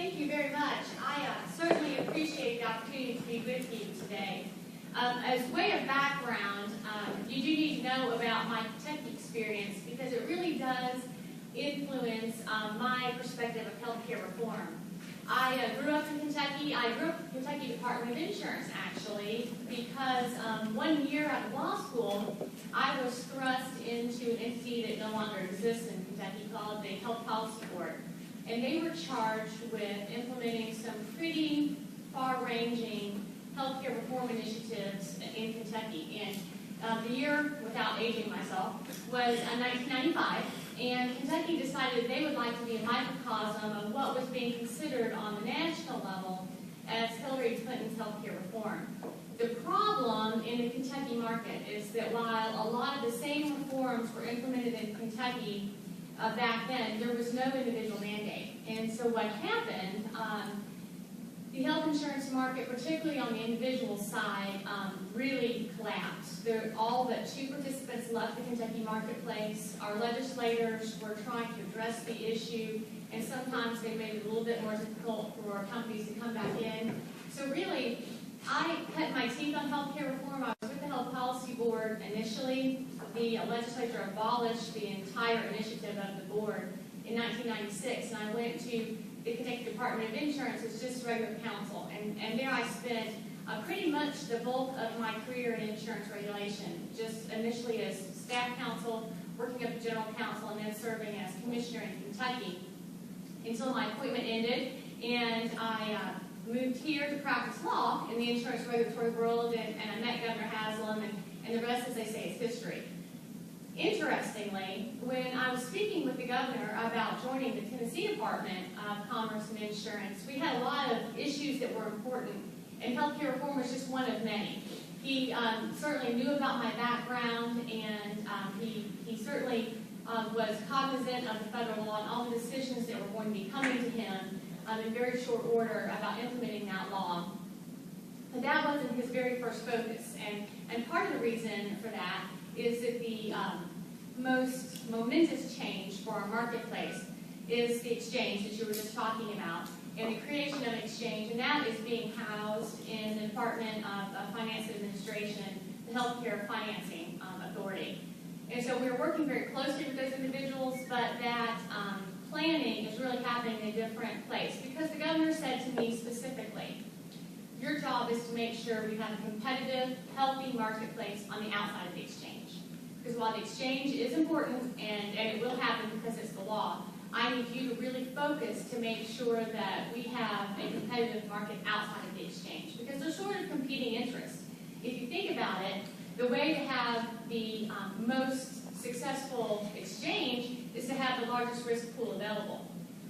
Thank you very much. I certainly appreciate the opportunity to be with you today. As way of background, you do need to know about my Kentucky experience because it really does influence my perspective of healthcare reform. I grew up in Kentucky. I grew up in the Kentucky Department of Insurance, actually, because 1 year out of law school, I was thrust into an entity that no longer exists in Kentucky called the Health Policy Board. And they were charged with implementing some pretty far-ranging healthcare reform initiatives in Kentucky. And the year, without aging myself, was 1995. And Kentucky decided they would like to be a microcosm of what was being considered on the national level as Hillary Clinton's healthcare reform. The problem in the Kentucky market is that while a lot of the same reforms were implemented in Kentucky back then, there was no individual mandate. And so what happened, the health insurance market, particularly on the individual side, really collapsed. All but 2 participants left the Kentucky marketplace. Our legislators were trying to address the issue, and sometimes they made it a little bit more difficult for companies to come back in. So really, I cut my teeth on healthcare reform. I was with the Health Policy Board initially. The legislature abolished the entire initiative of the board in 1996, and I went to the Kentucky Department of Insurance as just regular counsel, and there I spent pretty much the bulk of my career in insurance regulation, just initially as staff counsel, working up to general counsel, and then serving as commissioner in Kentucky until my appointment ended, and I moved here to practice law in the insurance regulatory world, and I met Governor Haslam, and the rest, as they say, is history. Interestingly, when I was speaking with the governor about joining the Tennessee Department of Commerce and Insurance, we had a lot of issues that were important, and healthcare reform was just one of many. He certainly knew about my background, and he certainly was cognizant of the federal law and all the decisions that were going to be coming to him in very short order about implementing that law. But that wasn't his very first focus, and part of the reason for that is that the most momentous change for our marketplace is the exchange that you were just talking about, and the creation of an exchange, and that is being housed in the Department of Finance and Administration, the Healthcare Financing Authority. And so we're working very closely with those individuals, but that planning is really happening in a different place, because the governor said to me specifically, your job is to make sure we have a competitive, healthy marketplace on the outside of the exchange. Because while the exchange is important, and it will happen because it's the law, I need you to really focus to make sure that we have a competitive market outside of the exchange. Because there's sort of competing interests. If you think about it, the way to have the most successful exchange is to have the largest risk pool available.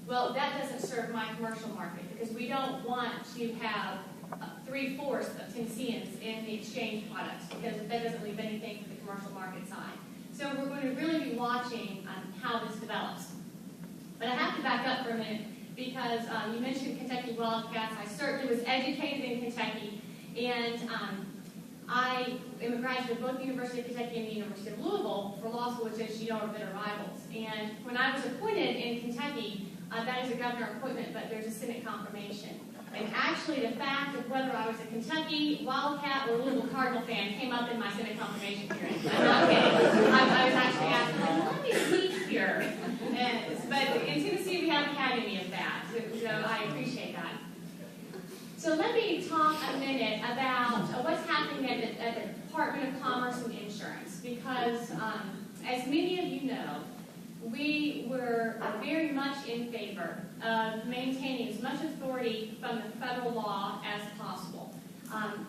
Well, that doesn't serve my commercial market, because we don't want to have 3/4 of Tennesseans in the exchange products, because that doesn't leave anything for the commercial market side. So we're going to really be watching how this develops. But I have to back up for a minute, because you mentioned Kentucky Wildcats. I certainly was educated in Kentucky, and I am a graduate of both the University of Kentucky and the University of Louisville for law school, which, as you know, are bitter rivals. And when I was appointed in Kentucky, that is a governor appointment, but there's a Senate confirmation. And actually, the fact of whether I was a Kentucky Wildcat or Louisville Cardinal fan came up in my Senate confirmation hearing. I'm not kidding. I was actually asked, let me see here. But in Tennessee, we have an academy of that, so I appreciate that. So let me talk a minute about what's happening at the Department of Commerce and Insurance, because as many of you know, we were very much in favor of maintaining as much authority from the federal law as possible.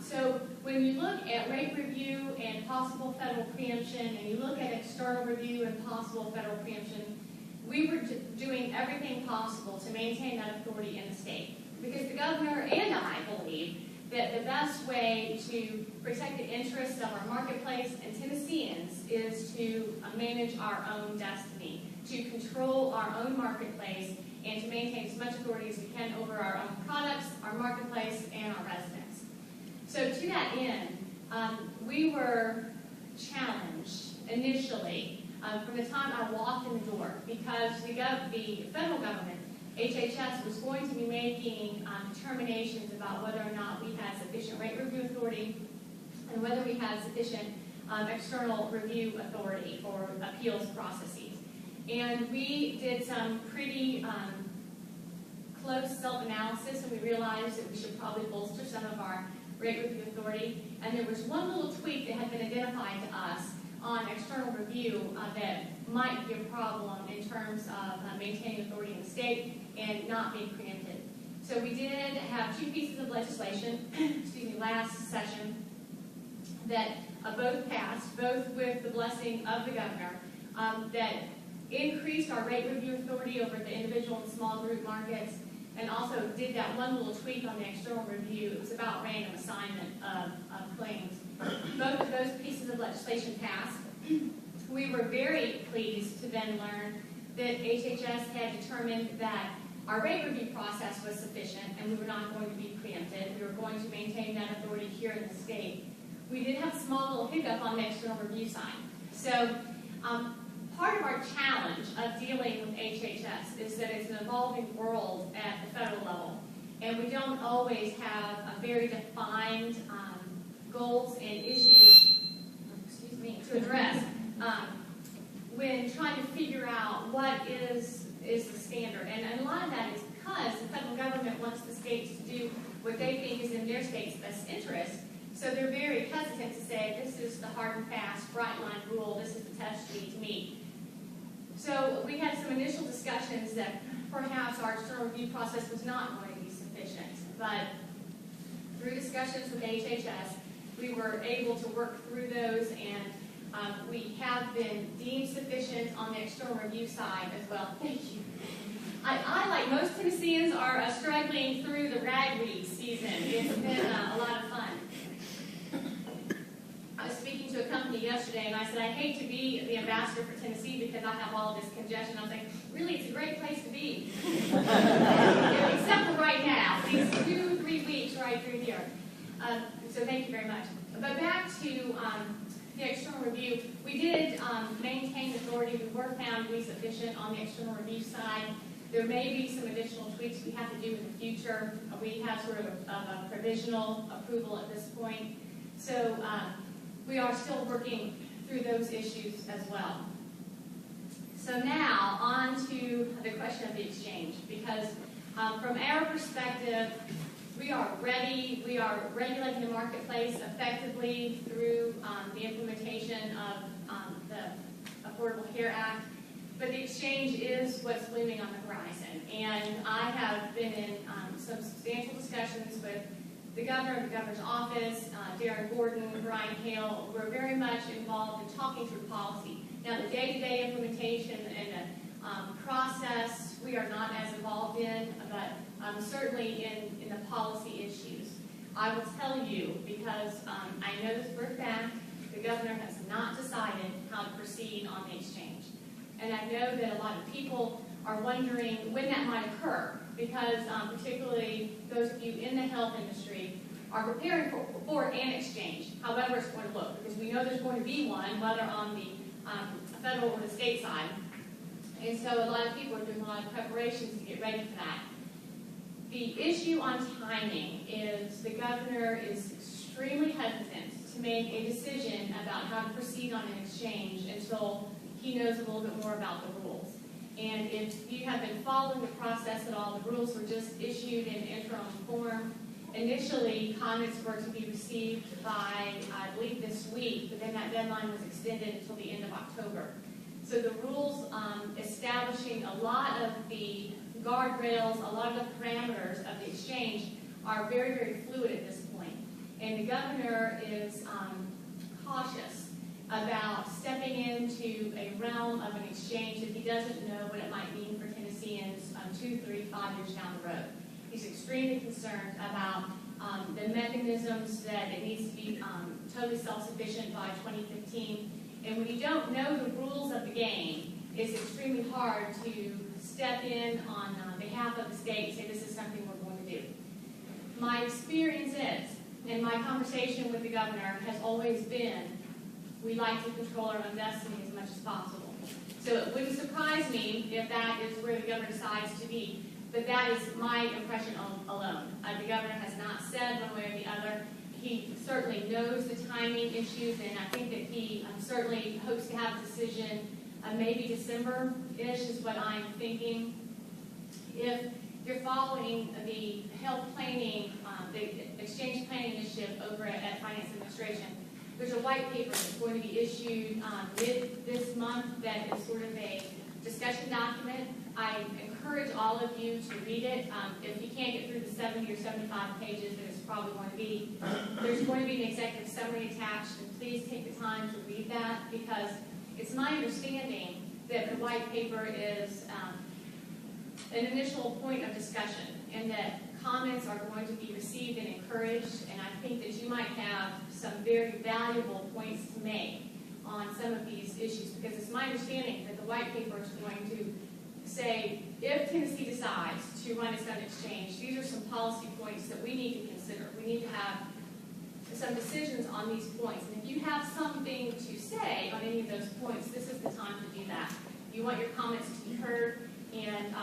So when you look at rate review and possible federal preemption, and you look at external review and possible federal preemption, we were doing everything possible to maintain that authority in the state. Because the governor and I believe that the best way to protect the interests of our marketplace and Tennesseans is to manage our own destiny, to control our own marketplace, and to maintain as much authority as we can over our own products, our marketplace, and our residents. So to that end, we were challenged initially from the time I walked in the door, because the federal government HHS was going to be making determinations about whether or not we had sufficient rate review authority and whether we had sufficient external review authority for appeals processes. And we did some pretty close self-analysis, and we realized that we should probably bolster some of our rate review authority. And there was one little tweak that had been identified to us on external review that might be a problem in terms of maintaining authority in the state and not being preempted. So we did have 2 pieces of legislation, excuse me, last session that both passed, both with the blessing of the governor, that increased our rate review authority over the individual and small group markets, and also did that one little tweak on the external review. It was about random assignment of claims. Both of those pieces of legislation passed. We were very pleased to then learn that HHS had determined that our rate review process was sufficient and we were not going to be preempted. We were going to maintain that authority here in the state. We did have a small little hiccup on the external review side. So part of our challenge of dealing with HHS is that it's an evolving world at the federal level, and we don't always have a very defined goals and issues, to address when trying to figure out what is the standard. And a lot of that is because the federal government wants the states to do what they think is in their state's best interest. So they're very hesitant to say, this is the hard and fast, bright line rule, this is the test you need to meet. So we had some initial discussions that perhaps our external review process was not going to be sufficient. But through discussions with HHS, we were able to work through those, and we have been deemed sufficient on the external review side as well. Thank you. I, like most Tennesseans, are struggling through the ragweed season. It's been a lot of fun. I was speaking to a company yesterday, and I said, I hate to be the ambassador for Tennessee because I have all this congestion. I was like, really, it's a great place to be. Except for right now, these 2-3 weeks right through here. So thank you very much. But back to the external review, we did maintain authority. We were found to be sufficient on the external review side. There may be some additional tweaks we have to do in the future. We have sort of a provisional approval at this point. So we are still working through those issues as well. So now on to the question of the exchange, because from our perspective, we are ready. We are regulating the marketplace effectively through the implementation of the Affordable Care Act. But the exchange is what's looming on the horizon. And I have been in some substantial discussions with the governor, the governor's office, Darren Gordon, Brian Hale. We're very much involved in talking through policy. Now, the day-to-day implementation and the process we are not as involved in, but certainly in the policy issues. I will tell you, because I know this for a fact, the governor has not decided how to proceed on the exchange. And I know that a lot of people are wondering when that might occur, because particularly those of you in the health industry are preparing for an exchange, however it's going to look, because we know there's going to be one, whether on the federal or the state side. And so a lot of people are doing a lot of preparations to get ready for that. The issue on timing is the governor is extremely hesitant to make a decision about how to proceed on an exchange until he knows a little bit more about the rules. And if you have been following the process at all, the rules were just issued in interim form. Initially, comments were to be received by, I believe, this week, but then that deadline was extended until the end of October. So the rules establishing a lot of the guardrails, a lot of the parameters of the exchange are very, very fluid at this point. And the governor is cautious about stepping into a realm of an exchange if he doesn't know what it might mean for Tennesseans 2, 3, 5 years down the road. He's extremely concerned about the mechanisms that it needs to be totally self-sufficient by 2015. And when you don't know the rules of the game, it's extremely hard to step in on behalf of the state and say this is something we're going to do. My experience is, and my conversation with the governor has always been, we like to control our own destiny as much as possible. So it wouldn't surprise me if that is where the governor decides to be. but that is my impression alone. The governor has not said one way or the other. He certainly knows the timing issues, and I think that he certainly hopes to have a decision maybe December-ish is what I'm thinking. If you're following the health planning, the exchange planning initiative over at Finance Administration, there's a white paper that's going to be issued mid this month that is sort of a discussion document. I encourage all of you to read it. If you can't get through the 70 or 75 pages, there's probably going to be, there's going to be an executive summary attached, and please take the time to read that, because it's my understanding that the white paper is an initial point of discussion, and that comments are going to be received and encouraged, and I think that you might have some very valuable points to make on some of these issues, because it's my understanding that the white paper is going to say, if Tennessee decides to run its own exchange, these are some policy points that we need to consider. We need to have some decisions on these points. And if you have something to say on any of those points, this is the time to do that. You want your comments to be heard, and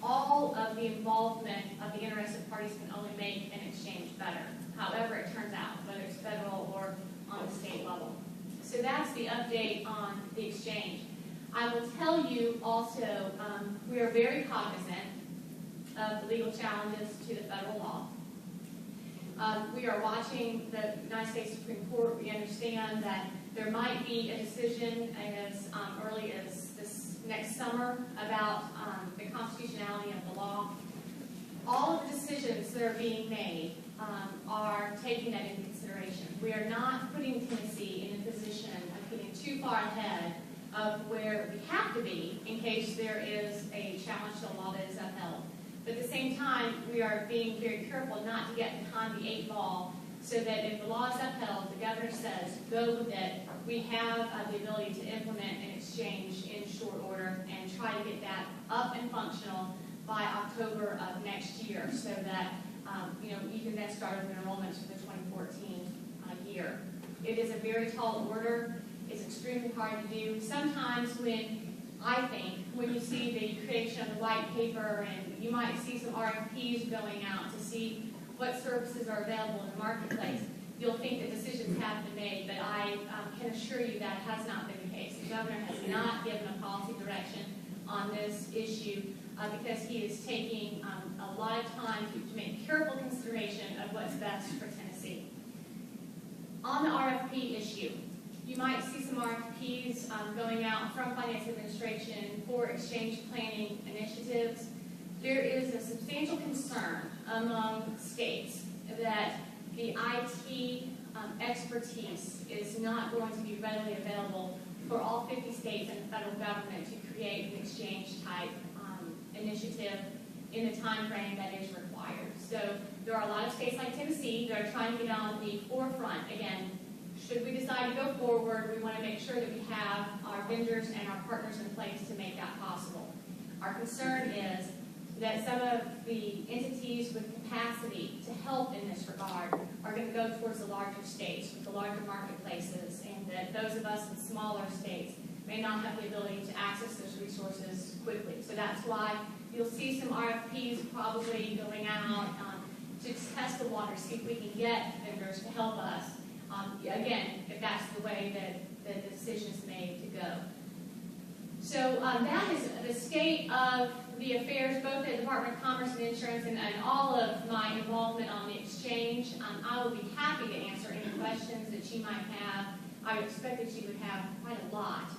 all of the involvement of the interested parties can only make an exchange better, however it turns out, whether it's federal or on the state level. So that's the update on the exchange. I will tell you also, we are very cognizant of the legal challenges to the federal law. We are watching the United States Supreme Court. We understand that there might be a decision as early as this next summer about the constitutionality of the law. All of the decisions that are being made are taking that into consideration. We are not putting Tennessee in a position of getting too far ahead of where we have to be in case there is a challenge to the law that is upheld. But at the same time, we are being very careful not to get behind the 8 ball, so that if the law is upheld, the governor says, go with it, we have the ability to implement an exchange in short order and try to get that up and functional by October of next year, so that you can then start with enrollments for the 2014 year. It is a very tall order. It's extremely hard to do. Sometimes when you see the creation of the white paper, and you might see some RFPs going out to see what services are available in the marketplace, you'll think that decisions have been made, but I can assure you that has not been the case. The governor has not given a policy direction on this issue because he is taking a lot of time to make careful consideration of what's best for Tennessee. On the RFP issue, you might see some RFPs going out from Finance Administration for exchange planning initiatives. There is a substantial concern among states that the IT expertise is not going to be readily available for all 50 states and the federal government to create an exchange type initiative in the time frame that is required. So there are a lot of states like Tennessee that are trying to get on the forefront. Again, should we decide to go forward, we want to make sure that we have our vendors and our partners in place to make that possible. Our concern is that some of the entities with capacity to help in this regard are going to go towards the larger states with the larger marketplaces, and that those of us in smaller states may not have the ability to access those resources quickly. So that's why you'll see some RFPs probably going out to test the water, see if we can get vendors to help us. Again, if that's the way that the decision is made to go. So that is the state of the affairs, both at the Department of Commerce and Insurance, and all of my involvement on the exchange. I will be happy to answer any questions that you might have. I would expect that you would have quite a lot